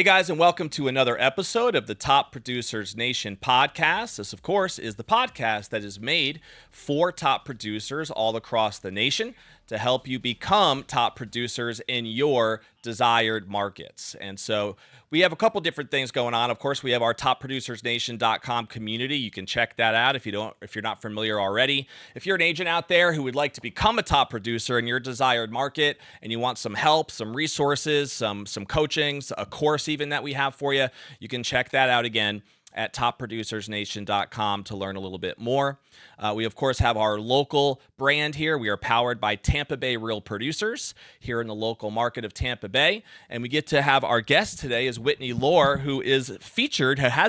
Hey guys, and welcome to another episode of the Top Producers Nation podcast. This, of course, is the podcast that is made for top producers all across the nation to help you become top producers in your desired markets. And so we have a couple different things going on. Of course, we have our topproducersnation.com community. You can check that out if you're not familiar already. If you're an agent out there who would like to become a top producer in your desired market and you want some help, some resources, some coaching, a course even that we have for you, you can check that out again at topproducersnation.com to learn a little bit more. We, of course, have our local brand here. We are powered by Tampa Bay Real Producers here in the local market of Tampa Bay. And we get to have our guest today is Whitney Lohr, who has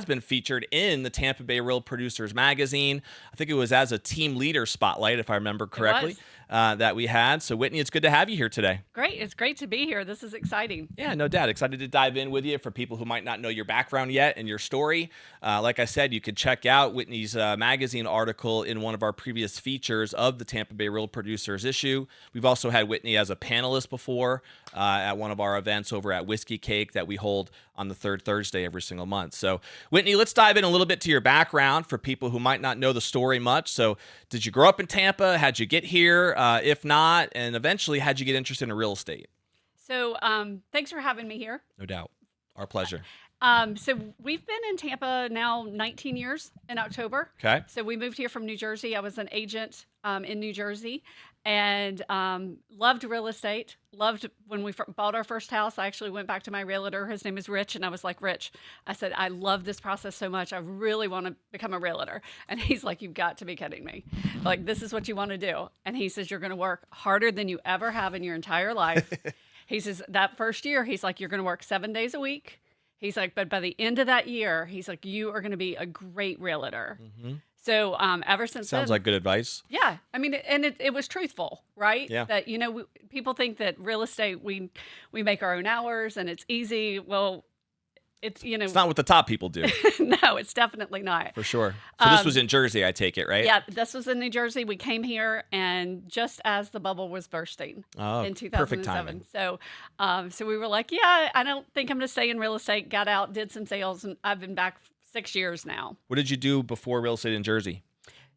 been featured in the Tampa Bay Real Producers magazine. I think it was as a team leader spotlight, if I remember correctly, that we had. So, Whitney, it's good to have you here today. Great. It's great to be here. This is exciting. Yeah, no doubt. Excited to dive in with you for people who might not know your background yet and your story. Like I said, you could check out Whitney's magazine article in one of our previous features of the Tampa Bay Real Producers issue. We've also had Whitney as a panelist before at one of our events over at Whiskey Cake that we hold on the third Thursday every single month. So, Whitney, let's dive in a little bit to your background for people who might not know the story much. So, did you grow up in Tampa? How'd you get here? If not, and eventually, how'd you get interested in real estate? So, thanks for having me here. No doubt. Our pleasure. So we've been in Tampa now 19 years in October. Okay. So we moved here from New Jersey. I was an agent in New Jersey and loved real estate. Loved when we bought our first house. I actually went back to my realtor. His name is Rich. And I was like, Rich, I said, I love this process so much. I really want to become a realtor. And he's like, you've got to be kidding me. Like, this is what you want to do. And he says, you're going to work harder than you ever have in your entire life. He says, that first year, he's like, you're going to work 7 days a week. He's like, but by the end of that year, he's like, you are going to be a great realtor. Mm-hmm. So ever since Sounds like good advice. Yeah. I mean, and it was truthful, right? Yeah. That, people think that real estate, we make our own hours and it's easy. Well, it's not what the top people do. No, it's definitely not. For sure. So this was in Jersey, I take it, right? Yeah, this was in New Jersey. We came here, and just as the bubble was bursting in 2007. Perfect timing. So we were like, yeah, I don't think I'm going to stay in real estate. Got out, did some sales, and I've been back 6 years now. What did you do before real estate in Jersey?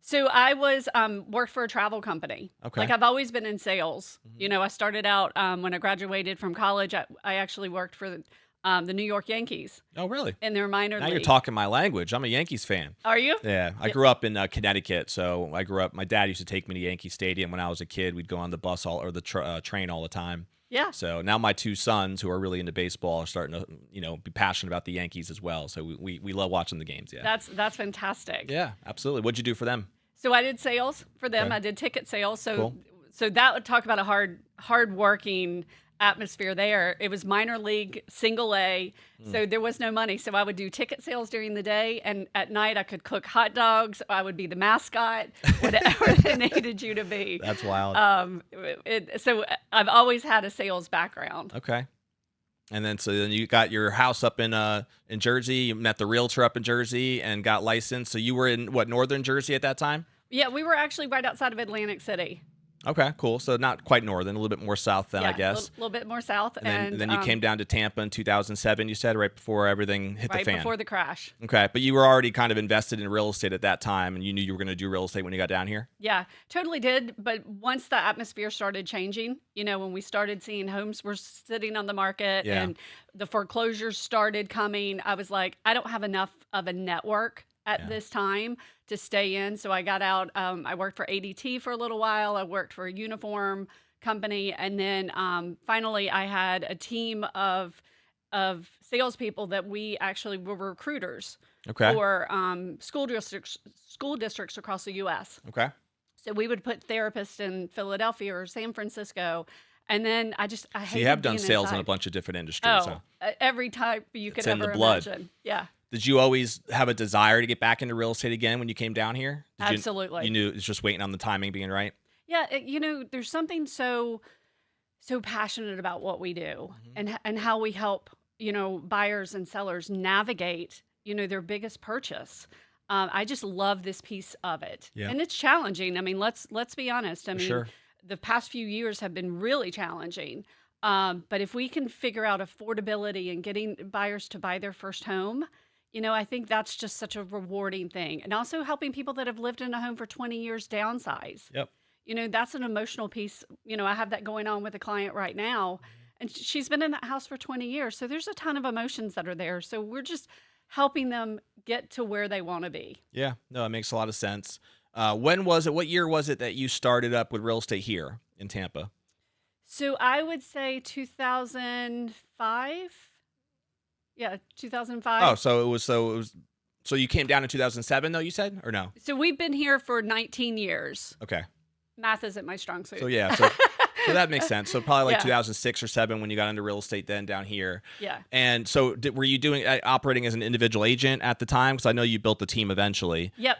So I was worked for a travel company. Okay. Like I've always been in sales. Mm-hmm. I started out when I graduated from college. I actually worked for the New York Yankees. Oh, really? In their minor league. Now you're talking my language. I'm a Yankees fan. Are you? Yeah. I grew up in Connecticut, so my dad used to take me to Yankee Stadium when I was a kid. We'd go on the bus or the train all the time. Yeah. So now my two sons, who are really into baseball, are starting to, be passionate about the Yankees as well. So we love watching the games. Yeah. That's fantastic. Yeah, absolutely. What'd you do for them? So I did sales for them. Okay. I did ticket sales. So Cool. So that would talk about a hard working atmosphere there. It was minor league, single A. So there was no money. So I would do ticket sales during the day, and at night I could cook hot dogs. I would be the mascot, whatever they needed you to be. That's wild. So I've always had a sales background. Okay. And then you got your house up in Jersey. You met the realtor up in Jersey and got licensed. So you were in northern Jersey at that time? Yeah, we were actually right outside of Atlantic City. Okay, cool. So not quite northern, a little bit more south then, I guess. A little bit more south. And then you came down to Tampa in 2007, you said, right before everything hit the fan. Right before the crash. Okay, but you were already kind of invested in real estate at that time, and you knew you were going to do real estate when you got down here? Yeah, totally did. But once the atmosphere started changing, when we started seeing homes were sitting on the market and the foreclosures started coming, I was like, I don't have enough of a network at this time to stay in. So I got out. I worked for ADT for a little while. I worked for a uniform company. And then finally I had a team of salespeople that we actually were recruiters for school districts across the U.S. Okay. So we would put therapists in Philadelphia or San Francisco. And then I hated So you have done sales inside. in a bunch of different industries. Every type you could It's in ever the blood. imagine. Yeah. Did you always have a desire to get back into real estate again when you came down here? Absolutely. You knew it was just waiting on the timing being right? Yeah, there's something so passionate about what we do and how we help, buyers and sellers navigate, their biggest purchase. I just love this piece of it. Yeah. And it's challenging. I mean, let's be honest. I mean, Sure. the past few years have been really challenging. But if we can figure out affordability and getting buyers to buy their first home, I think that's just such a rewarding thing. And also helping people that have lived in a home for 20 years downsize. Yep. That's an emotional piece. I have that going on with a client right now, and she's been in that house for 20 years. So there's a ton of emotions that are there. So we're just helping them get to where they want to be. Yeah. No, it makes a lot of sense. When was it? What year was it that you started up with real estate here in Tampa? So I would say 2005. Yeah, 2005. Oh, so you came down in 2007 though, you said, or no? So we've been here for 19 years. Okay. Math isn't my strong suit. So yeah, so that makes sense. So probably like Yeah. 2006 or 7 when you got into real estate then down here. Yeah. And so were you operating as an individual agent at the time? Because I know you built the team eventually. Yep.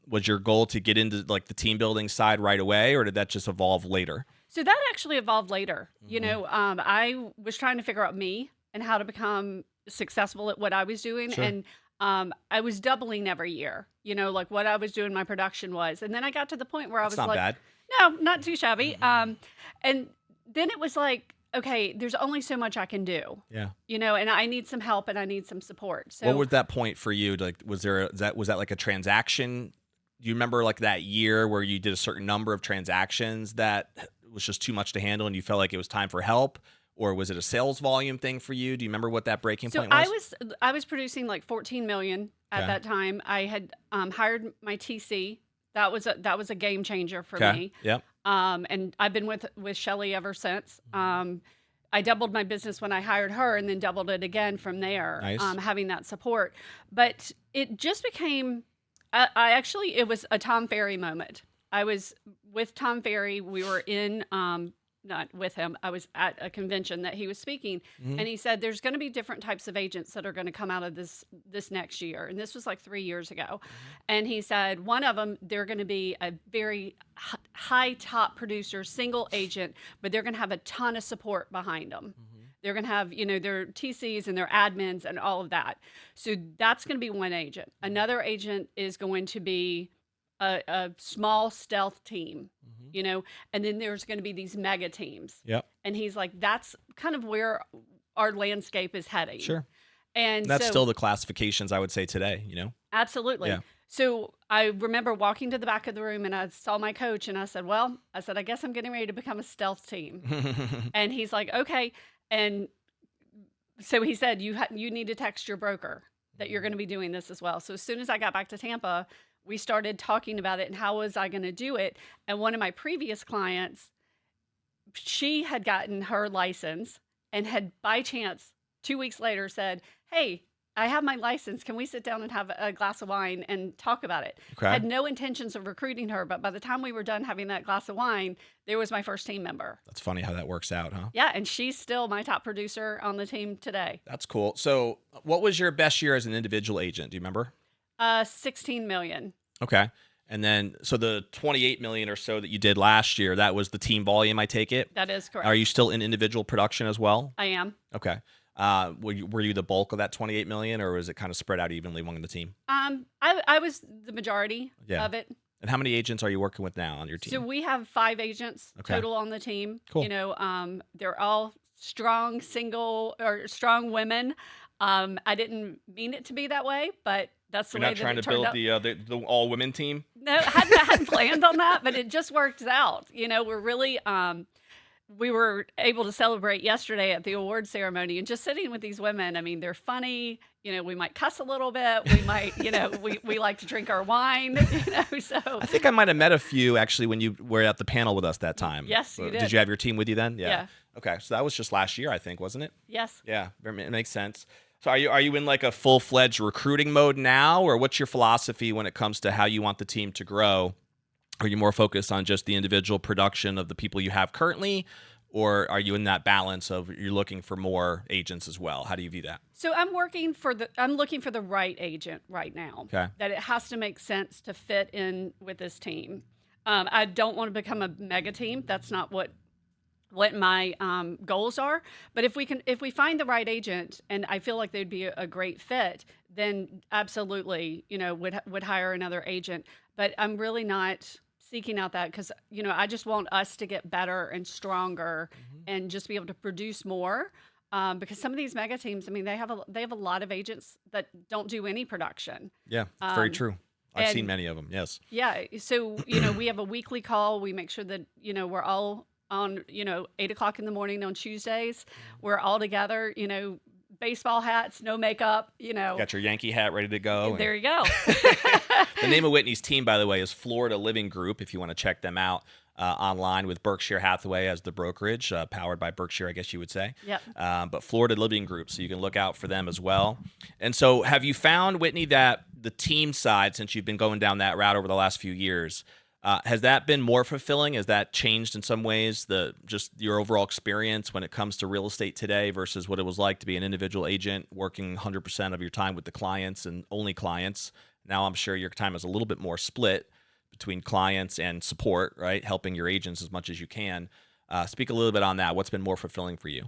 Was your goal to get into like the team building side right away, or did that just evolve later? So that actually evolved later. I was trying to figure out me and how to become successful at what I was doing. Sure. And I was doubling every year, like what I was doing, my production was. And then I got to the point where I That's was not like, bad. no, not too shabby. And then it was like, okay, there's only so much I can do, Yeah. and I need some help and I need some support. So What was that point for you? Like, was that like a transaction? Do you remember like that year where you did a certain number of transactions that was just too much to handle and you felt like it was time for help? Or was it a sales volume thing for you? Do you remember what that breaking point was? I was producing like 14 million at Okay. that time. I had hired my TC. That was a game changer for Okay. me. Yep. And I've been with Shelly ever since. I doubled my business when I hired her, and then doubled it again from there. Nice. Having that support, but it just became. It was a Tom Ferry moment. I was with Tom Ferry. We were in. Not with him. I was at a convention that he was speaking, Mhm. and he said there's going to be different types of agents that are going to come out of this next year, and this was like 3 years ago. And he said one of them, they're going to be a very high top producer, single agent, but they're going to have a ton of support behind them. They're going to have, their TCs and their admins and all of that. So that's going to be one agent. Another agent is going to be a small stealth team, and then there's going to be these mega teams. Yep. And he's like, that's kind of where our landscape is heading. Sure. And That's so, still the classifications I would say today, absolutely. Yeah. So I remember walking to the back of the room and I saw my coach and I said, I guess I'm getting ready to become a stealth team. And he's like, okay. And so he said, you need to text your broker that you're going to be doing this as well. So as soon as I got back to Tampa, we started talking about it and how was I going to do it. And one of my previous clients, she had gotten her license and had by chance 2 weeks later said, hey, I have my license. Can we sit down and have a glass of wine and talk about it? Okay. I had no intentions of recruiting her, but by the time we were done having that glass of wine, there was my first team member. That's funny how that works out, huh? Yeah, and she's still my top producer on the team today. That's cool. So what was your best year as an individual agent? Do you remember? 16 million. Okay. And then, so the 28 million or so that you did last year, that was the team volume, I take it? That is correct. Are you still in individual production as well? I am. Okay. Were you the bulk of that 28 million, or was it kind of spread out evenly among the team? I was the majority of it. And how many agents are you working with now on your team? So we have 5 agents Okay. total on the team. Cool. They're all strong women. I didn't mean it to be be way, but that's the You're way not that trying it to turned build out. the all women team? No, I hadn't planned on that, but it just worked out. We're really we were able to celebrate yesterday at the award ceremony and just sitting with these women. I mean, they're funny. We might cuss a little bit. We might, we like to drink our wine, so. I think I might have met a few actually when you were at the panel with us that time. Yes, you did. Did you have your team with you then? Yeah. Okay, so that was just last year, I think, wasn't it? Yes. Yeah, it makes sense. So are you in like a full-fledged recruiting mode now, or what's your philosophy when it comes to how you want the team to grow? Are you more focused on just the individual production of the people you have currently, or are you in that balance of you're looking for more agents as well? How do you view that? So I'm looking for the right agent right now. Okay. That it has to make sense to fit in with this team. I don't want to become a mega team. That's not what my goals are. But if we find the right agent and I feel like they'd be a great fit, then absolutely, would hire another agent. But I'm really not seeking out that because, I just want us to get better and stronger Mhm. and just be able to produce more. Because some of these mega teams, I mean, they have a lot of agents that don't do any production. Yeah, it's very Um, true. I've seen and many of them. Yes. yeah, so, we have a weekly call. We make sure that, we're all on, 8 o'clock in the morning on Tuesdays. We're all together, baseball hats, no makeup, Got your Yankee hat ready to go. And there you go. the name of Whitney's team, by the way, is Florida Living Group. If you want to check them out online with Berkshire Hathaway as the brokerage, powered by Berkshire, I guess you would say. Yep. But Florida Living Group, so you can look out for them as well. And so, have you found, Whitney, that the team side, since you've been going down that route over the last few years, has that been more fulfilling? Has that changed in some ways just your overall experience when it comes to real estate today versus what it was like to be an individual agent working 100% of your time with the clients and only clients? Now I'm sure your time is a little bit more split between clients and support, right? Helping your agents as much as you can. Speak a little bit on that. What's been more fulfilling for you?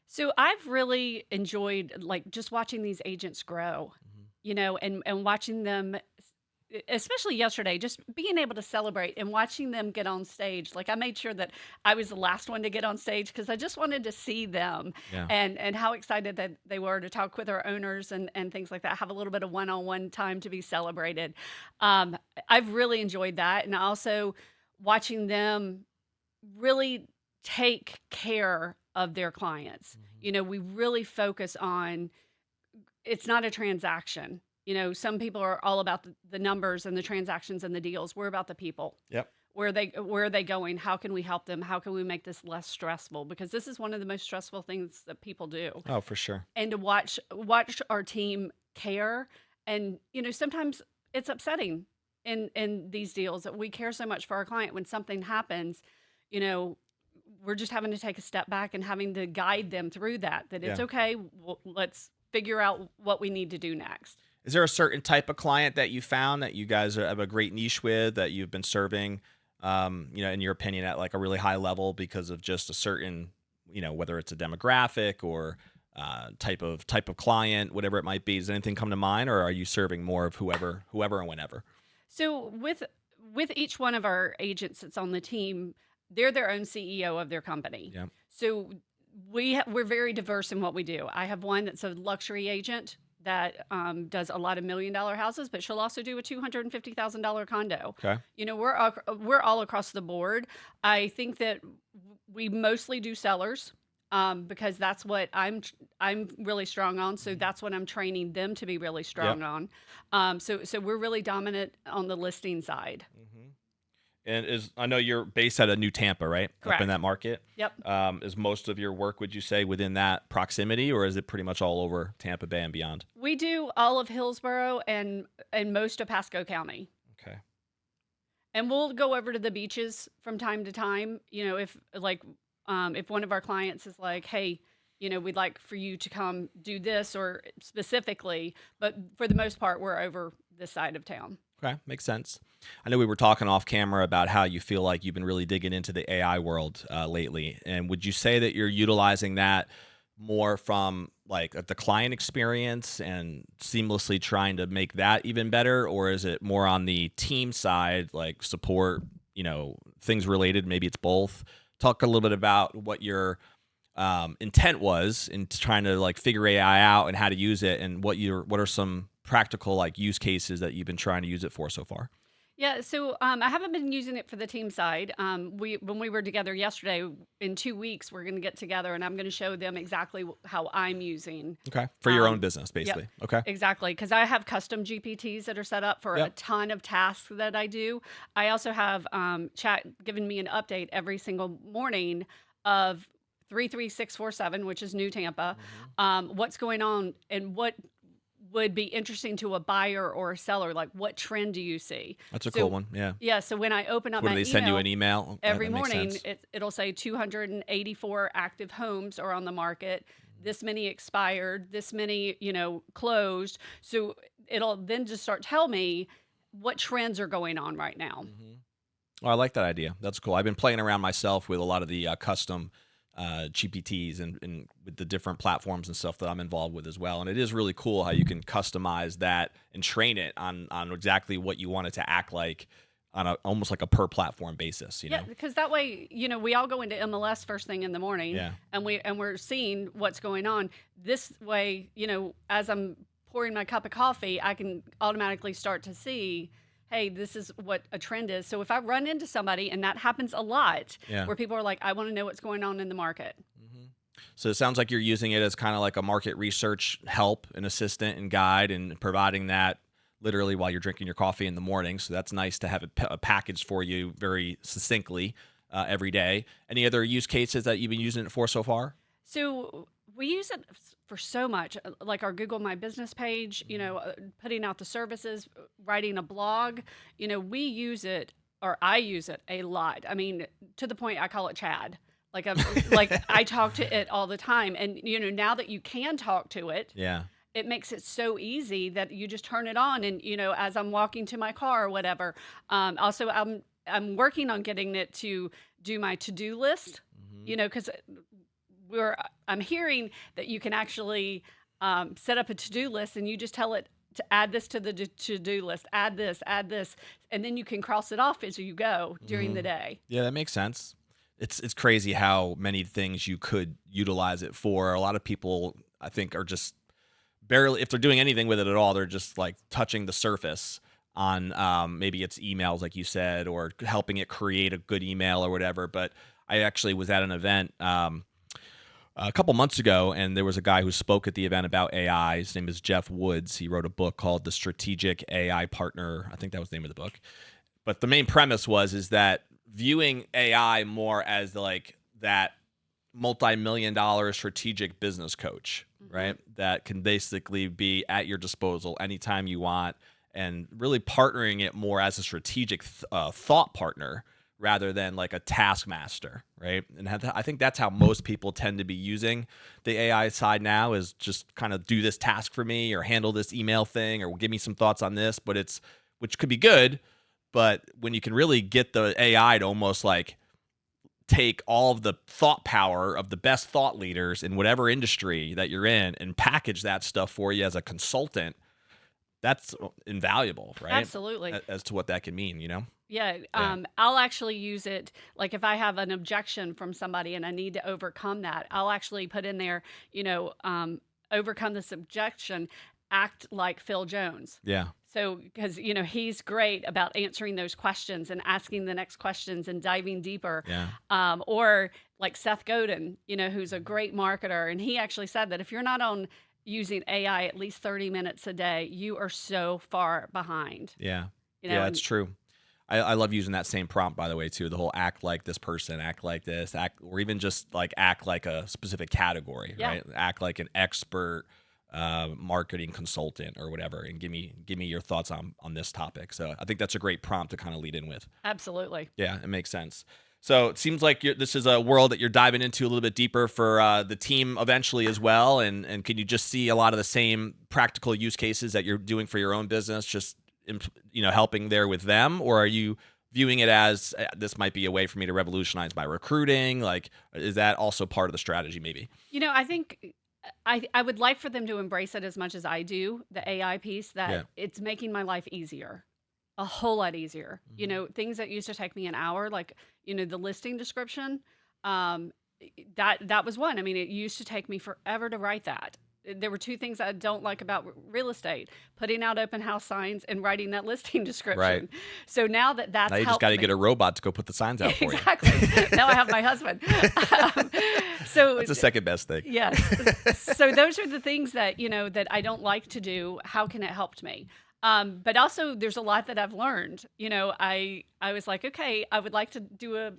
So I've really enjoyed like just watching these agents grow, Mhm. and watching them, especially yesterday, just being able to celebrate and watching them get on stage. Like I made sure that I was the last one to get on stage because I just wanted to see them Yeah. and how excited that they were to talk with our owners and things like that. Have a little bit of one-on-one time to be celebrated. Um, I've really enjoyed that, and also watching them really take care of their clients. Mhm. We really focus on it's not a transaction. Some people are all about the numbers and the transactions and the deals. We're about the people. Yep. Where are they going? How can we help them? How can we make this less stressful? Because this is one of the most stressful things that people do. Oh, for sure. And to watch our team care, and sometimes it's upsetting in these deals that we care so much for our client. When something happens, you know we're just having to take a step back and having to guide them through that it's Yeah. okay. Let's figure out what we need to do next. Is there a certain type of client that you found that you guys have a great niche with that you've been serving, in your opinion, at like a really high level because of just a certain, whether it's a demographic or type of client, whatever it might be? Does anything come to mind, or are you serving more of whoever and whenever? So with each one of our agents that's on the team, they're their own CEO of their company. Yeah. So we're very diverse in what we do. I have one that's a luxury agent that does a lot of $1 million houses, but she'll also do a $250,000 condo. Okay. We're all across the board. I think that we mostly do sellers because that's what I'm really strong on. So that's what I'm training them to be really Yep. strong on. So we're really dominant on the listing side. hmm And I know you're based out of New Tampa, right? Up in Correct. that market. Yep. Is most of your work, would you say, within that proximity, or is it pretty much all over Tampa Bay and beyond? We do all of Hillsborough and most of Pasco County. Okay. And we'll go over to the beaches from time to time. If one of our clients is like, "Hey, we'd like for you to come do this," or specifically, but for the most part, we're over this side of town. Okay, makes sense. I know we were talking off camera about how you feel like you've been really digging into the AI world lately, and would you say that you're utilizing that more from like the client experience and seamlessly trying to make that even better, or is it more on the team side, like support, things related? Maybe it's both. Talk a little bit about what your intent was in trying to like figure AI out and how to use it, and what are some practical like use cases that you've been trying to use it for so far. Yeah, so I haven't been using it for the team side. When we were together yesterday, in 2 weeks, we're going to get together and I'm going to show them exactly how I'm using. Okay, for your own Um, business, yep, basically. Okay. exactly. Because I have custom GPTs that are set up for a Yep. ton of tasks that I do. I also have chat giving me an update every single morning of 33647, which is New Tampa, hmm what's going on and what would be interesting to a buyer or a seller. Like, what trend do you see? That's a cool So one. Yeah. yeah, so when I open up What do my they send you an email email? every That makes morning, sense. it'll say 284 active homes are on the market, this many expired, this many, closed. So it'll then just start tell me what trends are going on right now. hmm Oh, I like that idea. That's cool. I've been playing around myself with a lot of the custom GPTs and with the different platforms and stuff that I'm involved with as well. And it is really cool how you can customize that and train it on exactly what you want it to act like on a almost like a per platform basis, you Yeah, know? because that way, we all go into MLS first thing in the morning, Yeah. and we're seeing what's going on. This way, as I'm pouring my cup of coffee, I can automatically start to see, hey, this is what a trend is. So if I run into somebody, and that happens a lot, Yeah. where people are like, I want to know what's going on in the market. So it sounds like you're using it as kind of like a market research help, an assistant and guide, and providing that literally while you're drinking your coffee in the morning. So that's nice to have it packaged for you very succinctly every day. Any other use cases that you've been using it for so far? So we use it for so much, like our Google My Business page, putting out the services, writing a blog. We use it, or I use it a lot. I mean, to the point I call it Chad. Like I talk to it all the time, and now that you can talk to it, Yeah. it makes it so easy that you just turn it on, and as I'm walking to my car or whatever. Also, I'm working on getting it to do my to-do list. Because I'm hearing that you can actually set up a to-do list, and you just tell it to add this to the to-do list, add this, and then you can cross it off as you go during the day. Yeah, that makes sense. It's crazy how many things you could utilize it for. A lot of people, I think, are just barely, if they're doing anything with it at all, they're just like touching the surface on maybe it's emails, like you said, or helping it create a good email or whatever. But I actually was at an event a couple months ago, and there was a guy who spoke at the event about AI. His name is Jeff Woods. He wrote a book called The Strategic AI Partner. I think that was the name of the book. But the main premise is that viewing AI more as like that multi-million-dollar strategic business coach, right? That can basically be at your disposal anytime you want, and really partnering it more as a strategic thought partner rather than like a taskmaster, right? And I think that's how most people tend to be using the AI side now, is just kind of do this task for me, or handle this email thing, or give me some thoughts on this. But which could be good, but when you can really get the AI to almost like take all of the thought power of the best thought leaders in whatever industry that you're in and package that stuff for you as a consultant, that's invaluable, right? Absolutely. As to what that can mean, Yeah, I'll actually use it, like if I have an objection from somebody and I need to overcome that, I'll actually put in there, overcome this objection, act like Phil Jones. Yeah. So, because, he's great about answering those questions and asking the next questions and diving deeper. Yeah. Or like Seth Godin, who's a great marketer. And he actually said that if you're not on using AI at least 30 minutes a day, you are so far behind. Yeah. You know, Yeah, and- it's true. I love using that same prompt, by the way, too. The whole act like this person, act like this, or even just like act like a specific category, Yeah. right? Act like an expert marketing consultant or whatever, and give me your thoughts on this topic. So I think that's a great prompt to kind of lead in with. Absolutely. Yeah, it makes sense. So it seems like this is a world that you're diving into a little bit deeper for the team eventually as well. And can you just see a lot of the same practical use cases that you're doing for your own business, just helping there with them? Or are you viewing it as this might be a way for me to revolutionize my recruiting? Like, is that also part of the strategy maybe? I think I would like for them to embrace it as much as I do, the AI piece, that Yeah. it's making my life easier, a whole lot easier. Things that used to take me an hour, like, the listing description, that was one. I mean, it used to take me forever to write that. There were two things I don't like about real estate: putting out open house signs and writing that listing description. Right. So now that's Now you just helped got to me. get a robot to go put the signs out for you. Exactly. Now I have my husband. So That's the second best thing. yes. So those are the things that, that I don't like to do. How can it help me? But also there's a lot that I've learned. I was like, okay, I would like to do a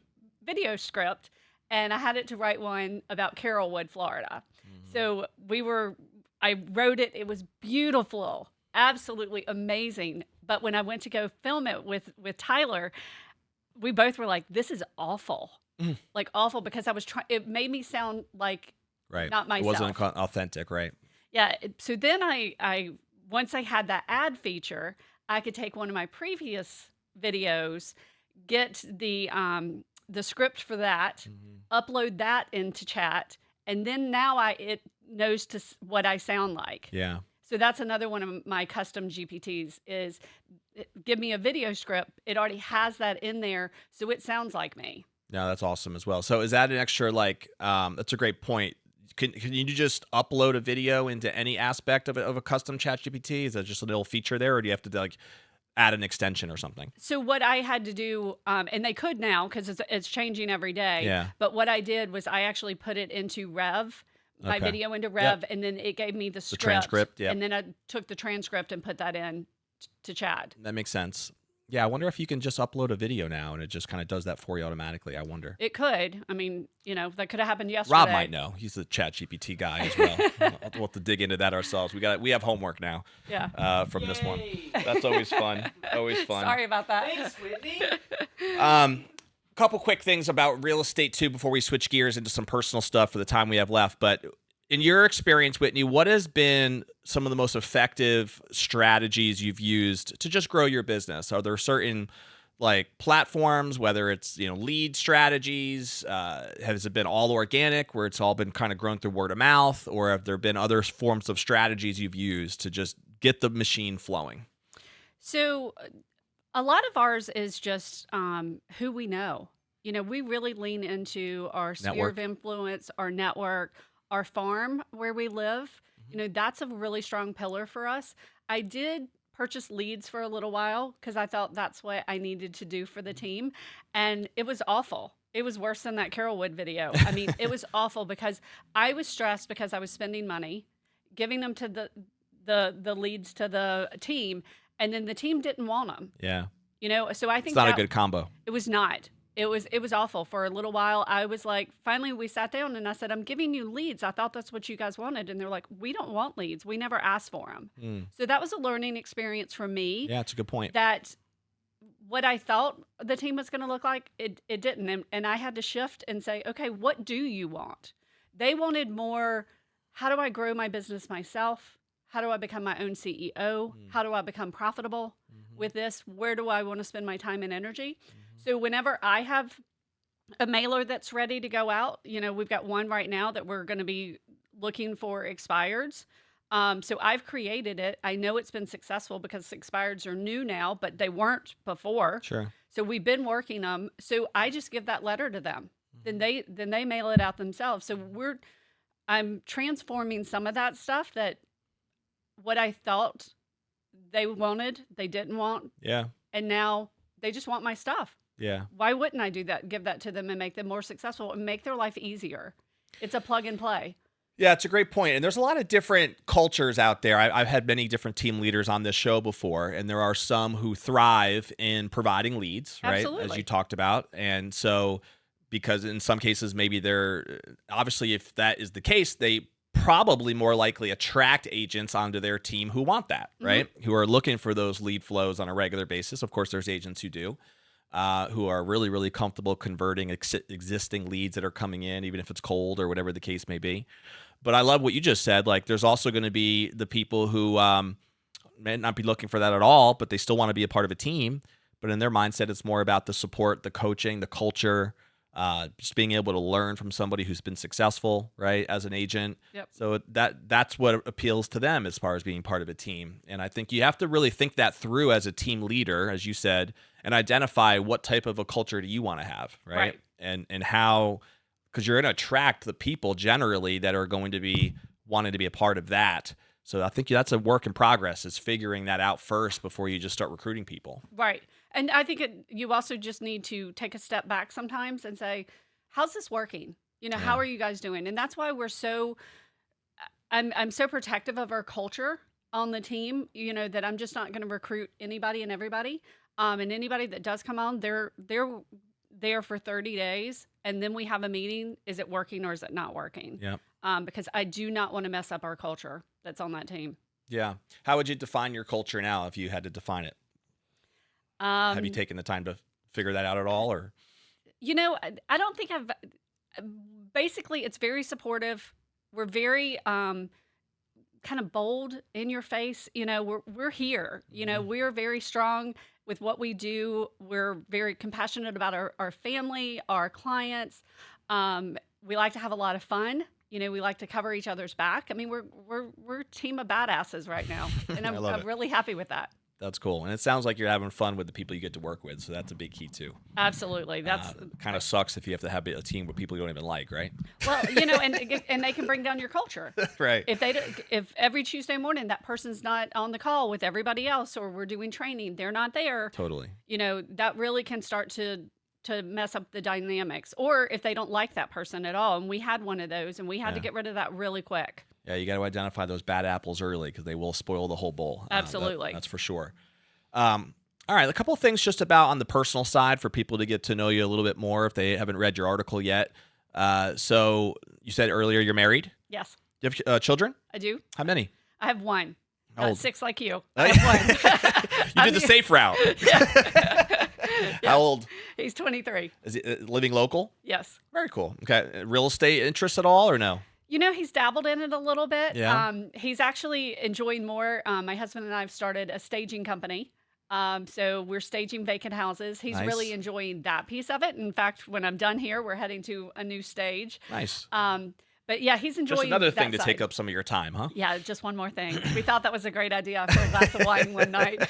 video script, and I had it to write one about Carrollwood, Florida. So I wrote it. It was beautiful, absolutely amazing. But when I went to go film it with Tyler, we both were like, this is awful. Like awful, because it made me sound like Right. not myself. It wasn't authentic, right? Yeah. So then once I had that ad feature, I could take one of my previous videos, get the script for that, upload that into chat, and then now it knows what I sound like. Yeah. So that's another one of my custom GPTs is give me a video script. It already has that in there, so it sounds like me. No, that's awesome as well. So is that an extra like that's a great point. Can you just upload a video into any aspect of a custom chat GPT? Is that just a little feature there, or do you have to like add an extension or something? So what I had to do, and they could now because it's changing every day. Yeah. But what I did was I actually put it into Rev, my Okay. video into Rev, and then it gave me the script. transcript, yep. And then I took the transcript and put that in to Chad. That makes sense. Yeah, I wonder if you can just upload a video now and it just kind of does that for you automatically. I wonder. It could. I mean, that could have happened yesterday. Rob might know. He's the chat GPT guy as well. We'll have to dig into that ourselves. We have homework now. Yeah. From this one. That's always fun. Always fun. Sorry about that. Thanks, Whitney. Couple quick things about real estate too before we switch gears into some personal stuff for the time we have left. But in your experience, Whitney, what has been some of the most effective strategies you've used to just grow your business? Are there certain like platforms, whether it's lead strategies, has it been all organic where it's all been kind of grown through word of mouth, or have there been other forms of strategies you've used to just get the machine flowing? So a lot of ours is just who we know. We really lean into our sphere Network. of influence, our network, our farm where we live. That's a really strong pillar for us. I did purchase leads for a little while because I thought that's what I needed to do for the team. And it was awful. It was worse than that Carolwood video. I mean, it was awful because I was stressed because I was spending money, giving them to the leads to the team, and then the team didn't want them. Yeah. So I think It's not a good combo. It was not. It was awful for a little while. I was like, finally we sat down and I said, I'm giving you leads. I thought that's what you guys wanted. And they're like, we don't want leads. We never asked for them. So that was a learning experience for me. Yeah, it's a good point. That what I thought the team was going to look like, it didn't. And I had to shift and say, okay, what do you want? They wanted more, how do I grow my business myself? How do I become my own CEO? How do I become profitable with this? Where do I want to spend my time and energy? So whenever I have a mailer that's ready to go out, we've got one right now that we're going to be looking for expireds. So I've created it. I know it's been successful because expireds are new now, but they weren't before. Sure. So we've been working them. So I just give that letter to them. Then they mail it out themselves. So I'm transforming some of that stuff that what I thought they wanted, they didn't want. Yeah. And now they just want my stuff. Yeah. Why wouldn't I do that? Give that to them and make them more successful and make their life easier. It's a plug and play. Yeah, it's a great point. And there's a lot of different cultures out there. I've had many different team leaders on this show before, and there are some who thrive in providing leads, right? Absolutely. As you talked about. And so, because in some cases, maybe obviously, if that is the case, they probably more likely attract agents onto their team who want that, right? Who are looking for those lead flows on a regular basis. Of course, there's agents who do. Who are really, really comfortable converting existing leads that are coming in, even if it's cold or whatever the case may be. But I love what you just said. Like, there's also going to be the people who may not be looking for that at all, but they still want to be a part of a team. But in their mindset, it's more about the support, the coaching, the culture, just being able to learn from somebody who's been successful, right, as an agent. Yep. So that's what appeals to them as far as being part of a team. And I think you have to really think that through as a team leader, as you said, and identify what type of a culture do you want to have, right? And how, because you're going to attract the people generally that are going to be wanting to be a part of that. So I think that's a work in progress, is figuring that out first before you just start recruiting people. Right. And I think you also just need to take a step back sometimes and say, how's this working? How are you guys doing? And that's why I'm so protective of our culture on the team, that I'm just not going to recruit anybody and everybody. And anybody that does come on, they're there for 30 days. And then we have a meeting. Is it working or is it not working? Yeah. Because I do not want to mess up our culture that's on that team. Yeah. How would you define your culture now if you had to define it? Have you taken the time to figure that out at all, or? I don't think basically it's very supportive. We're very kind of bold in your face. We're here. We're very strong with what we do. We're very compassionate about our family, our clients. We like to have a lot of fun. We like to cover each other's back. I mean, we're a team of badasses right now, and I'm really happy with that. That's cool. And it sounds like you're having fun with the people you get to work with. So that's a big key too. Absolutely. That's kind of sucks if you have to have a team with people you don't even like, right? well, and they can bring down your culture. Right. If every Tuesday morning that person's not on the call with everybody else, or we're doing training, they're not there. Totally. That really can start to mess up the dynamics, or if they don't like that person at all. And we had one of those, and we had to get rid of that really quick. Yeah, you got to identify those bad apples early because they will spoil the whole bowl. Absolutely. That's for sure. All right, a couple of things just about on the personal side for people to get to know you a little bit more if they haven't read your article yet. So you said earlier you're married? Yes. Do you have children? I do. How many? I have one. How old? 6 like you. I have one. You did the safe route. Yeah. How old? He's 23. Is he living local? Yes. Very cool. Okay. Real estate interest at all or no? He's dabbled in it a little bit. Yeah. He's actually enjoying more. My husband and I have started a staging company. So we're staging vacant houses. He's Nice. really enjoying that piece of it. In fact, when I'm done here, we're heading to a new stage. Nice. But yeah, he's enjoying Just another thing that to take side. up some of your time, huh? Yeah, just one more thing. We thought that was a great idea for a glass of wine one night.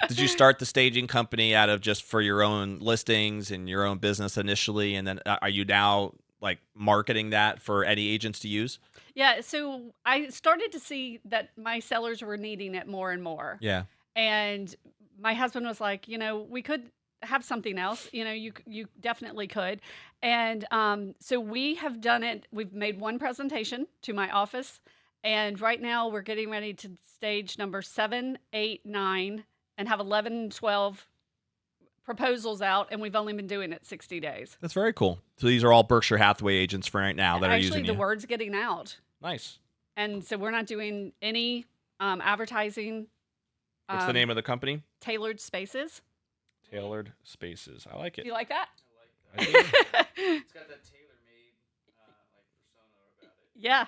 Did you start the staging company out of just for your own listings and your own business initially? And then are you now like marketing that for any agents to use? Yeah, so I started to see that my sellers were needing it more and more. Yeah. And my husband was like, we could have something else. You definitely could. And so we have done it. We've made one presentation to my office. And right now we're getting ready to stage number 7, 8, 9, and have 11 and 12 proposals out. And we've only been doing it 60 days. That's very cool. So these are all Berkshire Hathaway agents for right now that are using Actually, the you. word's getting out. Nice. And so we're not doing any advertising. What's the name of the company? Tailored Spaces. Tailored Spaces. I like it. Do you like that? I do. It's got that tailor-made persona about it. Yeah.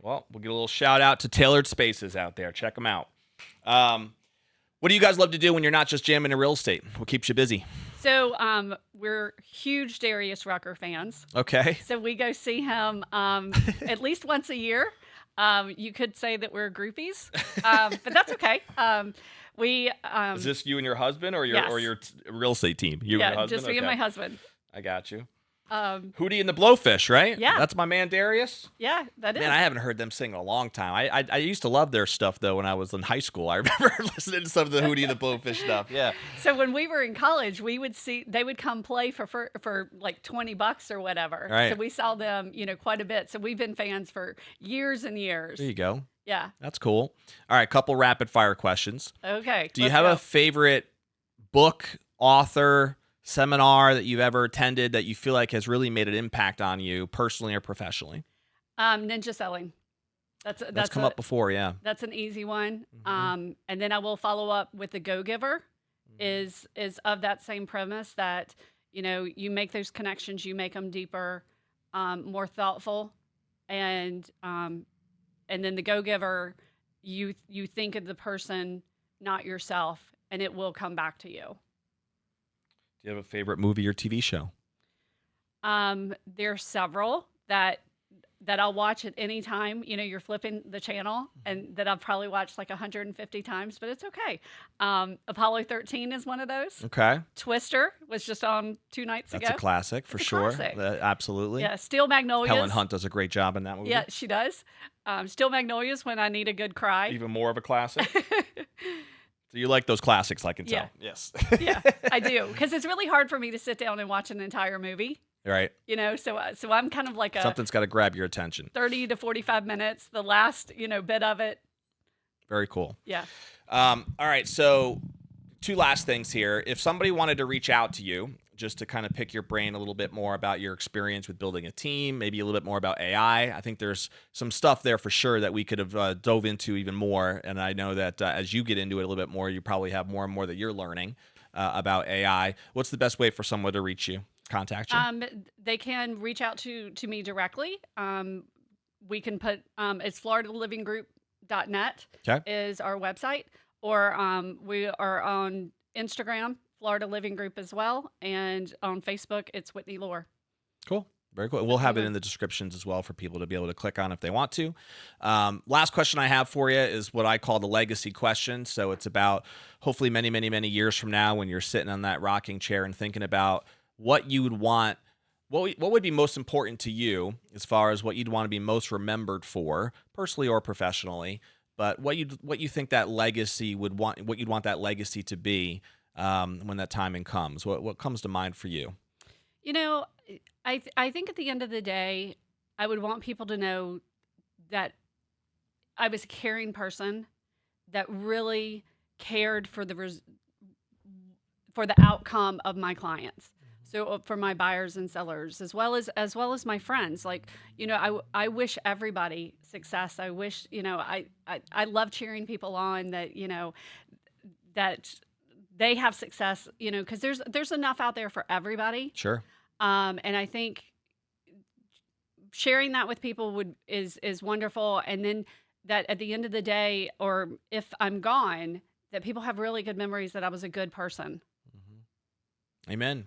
Well, we'll get a little shout out to Tailored Spaces out there. Check them out. What do you guys love to do when you're not just jamming in real estate? What keeps you busy? So we're huge Darius Rucker fans. Okay. So we go see him at least once a year. You could say that we're groupies, but that's okay. Is this you and your husband or your Yes. real estate team? You and your Yeah, husband? just me and my husband. I got you. Um, Hootie and the Blowfish, right? Yeah. That's my man Darius. yeah, that is. Man, I haven't heard them sing in a long time. I used to love their stuff though when I was in high school. I remember listening to some of the Hootie and the Blowfish stuff. Yeah. So when we were in college, they would come play for like $20 or whatever. Right. So we saw them, quite a bit. So we've been fans for years and years. There you go. Yeah. That's cool. All right, couple rapid fire questions. Okay. Do you let's have go. a favorite book, author, seminar that you've ever attended that you feel like has really made an impact on you personally or professionally? Ninja selling? That's come up before, yeah. That's an easy one. Mhm. And then I will follow up with the Go Giver. Is of that same premise that you make those connections, you make them deeper, more thoughtful, and then the Go Giver, you think of the person, not yourself, and it will come back to you. Do you have a favorite movie or TV show? There's several that I'll watch at any time. You're flipping the channel, and that I've probably watched like 150 times, but it's okay. Apollo 13 is one of those. Okay. Twister was just on 2 nights That's ago. a classic for It's a sure. classic. Absolutely. Yeah, Steel Magnolias. Helen Hunt does a great job in that movie. Yeah, she does. Steel Magnolias when I need a good cry. Even more of a classic. So you like those classics, I can tell. Yeah. Yes. Yeah, I do, because it's really hard for me to sit down and watch an entire movie. Right. So I'm kind of like a Something's got to grab your attention. 30 to 45 minutes, the last bit of it. Very cool. Yeah. All right. So 2 last things here. If somebody wanted to reach out to you just to kind of pick your brain a little bit more about your experience with building a team, maybe a little bit more about AI, I think there's some stuff there for sure that we could have dove into even more. And I know that as you get into it a little bit more, you probably have more and more that you're learning about AI. What's the best way for someone to reach you, contact you? They can reach out to me directly. We can put it's floridalivinggroup.net Okay. is our website, or we are on Instagram, Florida Living Group as well, and on Facebook it's Whitney Lohr. Cool. Very cool. We'll have it in the descriptions as well for people to be able to click on if they want to. Last question I have for you is what I call the legacy question. So it's about hopefully many, many, many years from now when you're sitting on that rocking chair and thinking about what you would want, what would be most important to you as far as what you'd want to be most remembered for, personally or professionally, but what you think that legacy would want, what you'd want that legacy to be when that timing comes. What comes to mind for you? You know, I think at the end of the day, I would want people to know that I was a caring person that really cared for the outcome of my clients. So for my buyers and sellers, as well as my friends, like, you know, I wish everybody success. I wish, you know, I love cheering people on that, you know, that they have success, you know, because there's enough out there for everybody. Sure. And I think sharing that with people is wonderful. And then that at the end of the day, or if I'm gone, that people have really good memories that I was a good person. Amen.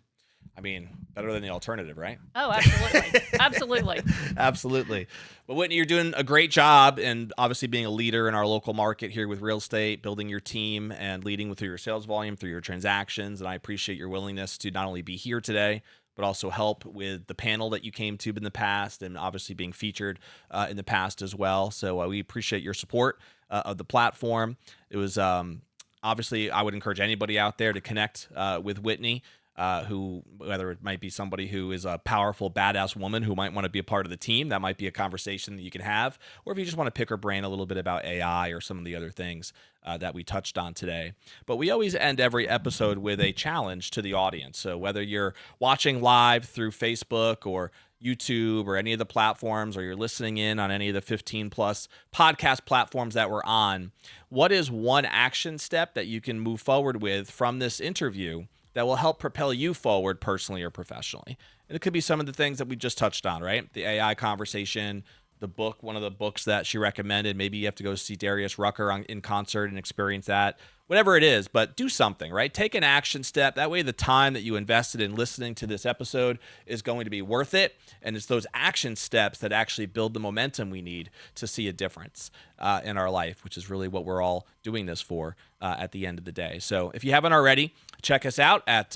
I mean, better than the alternative, right? Oh, absolutely. Absolutely. Absolutely. Well, Whitney, you're doing a great job, and obviously being a leader in our local market here with real estate, building your team and leading through your sales volume, through your transactions. And I appreciate your willingness to not only be here today, but also help with the panel that you came to in the past, and obviously being featured in the past as well. So we appreciate your support of the platform. It was obviously, I would encourage anybody out there to connect with Whitney. Who, whether it might be somebody who is a powerful, badass woman who might want to be a part of the team, that might be a conversation that you can have, or if you just want to pick her brain a little bit about AI or some of the other things that we touched on today. But we always end every episode with a challenge to the audience. So whether you're watching live through Facebook or YouTube or any of the platforms, or you're listening in on any of the 15 plus podcast platforms that we're on, what is one action step that you can move forward with from this interview that will help propel you forward personally or professionally? And it could be some of the things that we just touched on, right? The AI conversation, the book, one of the books that she recommended. Maybe you have to go see Darius Rucker in concert and experience that. Whatever it is, but do something, right? Take an action step. That way the time that you invested in listening to this episode is going to be worth it. And it's those action steps that actually build the momentum we need to see a difference in our life, which is really what we're all doing this for at the end of the day. So if you haven't already, check us out at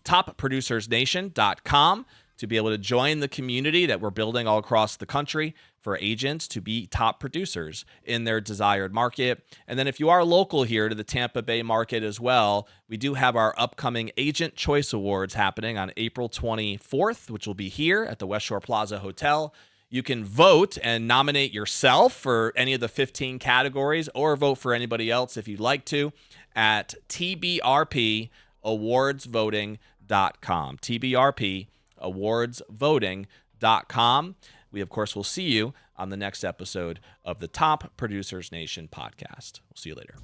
topproducersnation.com to be able to join the community that we're building all across the country for agents to be top producers in their desired market. And then if you are local here to the Tampa Bay market as well, we do have our upcoming Agent Choice Awards happening on April 24th, which will be here at the West Shore Plaza Hotel. You can vote and nominate yourself for any of the 15 categories, or vote for anybody else if you'd like to, at tbrpawardsvoting.com. tbrpawardsvoting.com. We, of course, will see you on the next episode of the Top Producers Nation podcast. We'll see you later.